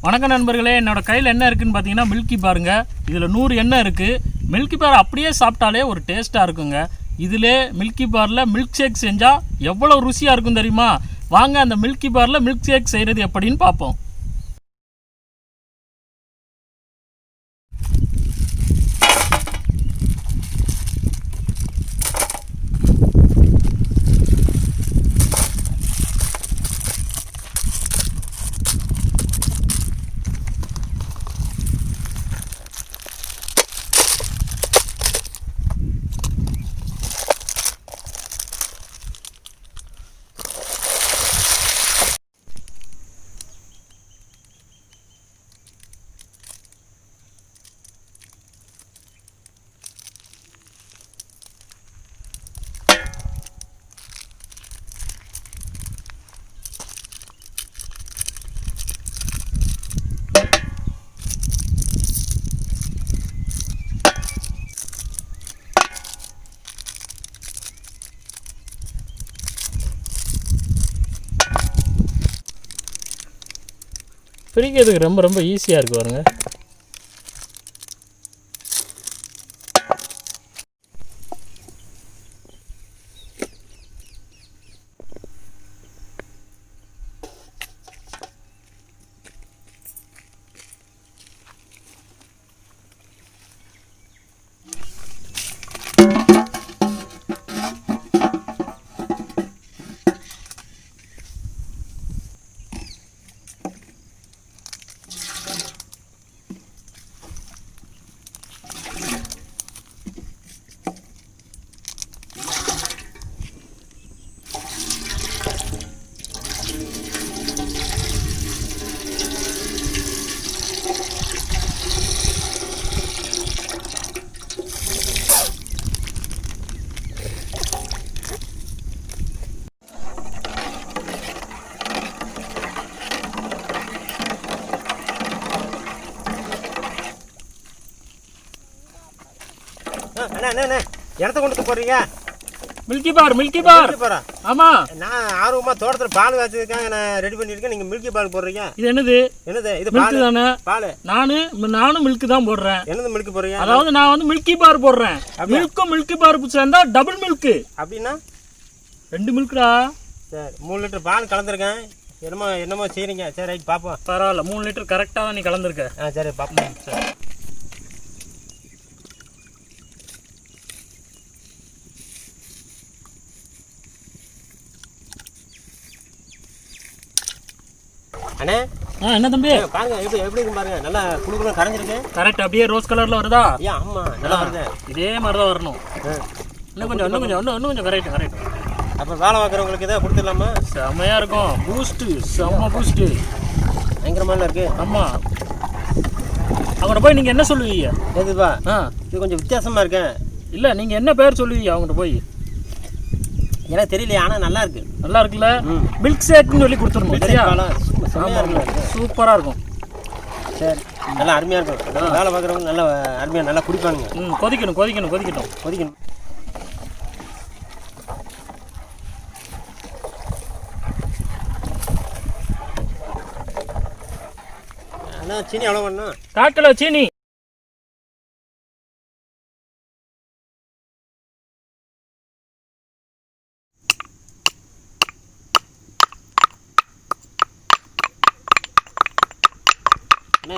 வணக்கம் நண்பர்களே, என்னோட கையில் என்ன இருக்குன்னு பார்த்தீங்கன்னா மில்கி பாருங்க. இதில் 100 எண்ணெய் இருக்குது. மில்கி பார் அப்படியே சாப்பிட்டாலே ஒரு டேஸ்ட்டாக இருக்குங்க. இதிலே மில்கி பாரில் மில்க் ஷேக் செஞ்சால் எவ்வளோ ருசியாக இருக்கும் தெரியுமா? வாங்க அந்த மில்கி பாரில் மில்க் ஷேக் செய்கிறது எப்படின்னு பார்ப்போம். பிரிக்கிறதுக்கு ரொம்ப ஈஸியாக இருக்குது பாருங்க. இடத்த கொண்டு போறீங்க? மில்கி பார். ஆமா, நான் ஆர்வமா தோட்டத்தில் பால் வச்சதுக்காக நான் ரெடி பண்ணிருக்கேன். நீங்க மில்கி பால் போடுறீங்க? இது என்னது? இது மில்க் தானே? பால். நானும் மில்க் தான் போடுறேன். என்னது மில்க் போடுறீங்க? அதாவது நான் வந்து மில்கி பார் போடுறேன். மில்க்கும் மில்கி பார் சேர்ந்தா டபுள் மில்க். அப்படின்னா 2 மில்க்டா. சரி, 3 லிட்டர் பால் கலந்துருக்கேன். என்னமோ செய்றீங்க. சரி, ரைட், பாப்போம். பரவாயில்ல, 3 லிட்டர் கரெக்டாக தான் நீ கலந்துருக்க. சரி, பாப்போம். சரி, அண்ணே. என்ன தம்பி பாருங்க, எப்படி இருக்கு பாருங்க. நல்லா குளுக்குள்ள கரைஞ்சிருக்கு. கரெக்ட், அப்படியே ரோஸ் கலர்ல வருதா? ஆமா, நல்லா வருது. இதே மாதிரி தான் வரணும். இன்னும் கொஞ்சம் கரெக்ட். அப்ப வேலை பார்க்குறவங்களுக்கு இதை கொடுத்துடலாமா? செம்மையா இருக்கும். செம்ம பூஸ்ட் பயங்கரமான இருக்கு. ஆமா, அவங்கள்ட்ட போய் நீங்க என்ன சொல்லுவீங்க? எதுப்பா? இது கொஞ்சம் வித்தியாசமா இருக்கேன். இல்ல, நீங்க என்ன பேர் சொல்லுவீங்க அவங்கள்ட்ட போய்? எனக்கு தெரியலையா, ஆனா நல்லா இருக்கு. நல்லா இருக்குல்ல? மில்க் ஷேக்னு சொல்லி கொடுத்துருணும். சரியா? சூப்பரா இருக்கும். சரி, நல்லா அருமையா இருக்கும். வேலை பார்க்குறவங்க நல்லா அருமையா நல்லா குடிப்பானுங்க. கொதிக்கணும். அண்ணா, சீனி எவ்வளோ பண்ணணும்? 1/4 கிலோ சீனி.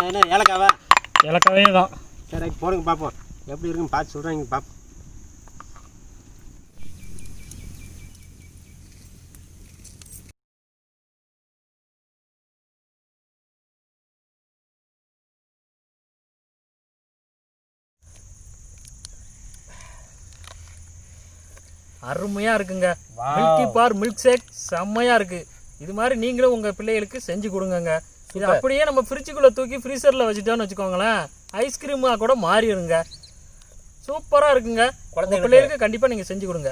என்ன ஏலக்காவே தான். சரி, போடுங்க பார்ப்போம். எப்படி இருக்குன்னு பார்த்து சொல்கிறேன். பார்ப்போம். அருமையா இருக்குங்க. மில்கி பார் மில்க் ஷேக் செம்மையா இருக்கு. இது மாதிரி நீங்களும் உங்க பிள்ளைகளுக்கு செஞ்சு கொடுங்க. இது அப்படியே நம்ம ஃப்ரிட்ஜுக்குள்ள தூக்கி ஃப்ரீசர்ல வச்சுட்டோம்னு வச்சுக்கோங்களேன், ஐஸ்கிரீமா கூட மாறிடுங்க. சூப்பரா இருக்குங்க. உங்க பிள்ளைகளுக்கு கண்டிப்பா நீங்க செஞ்சு கொடுங்க.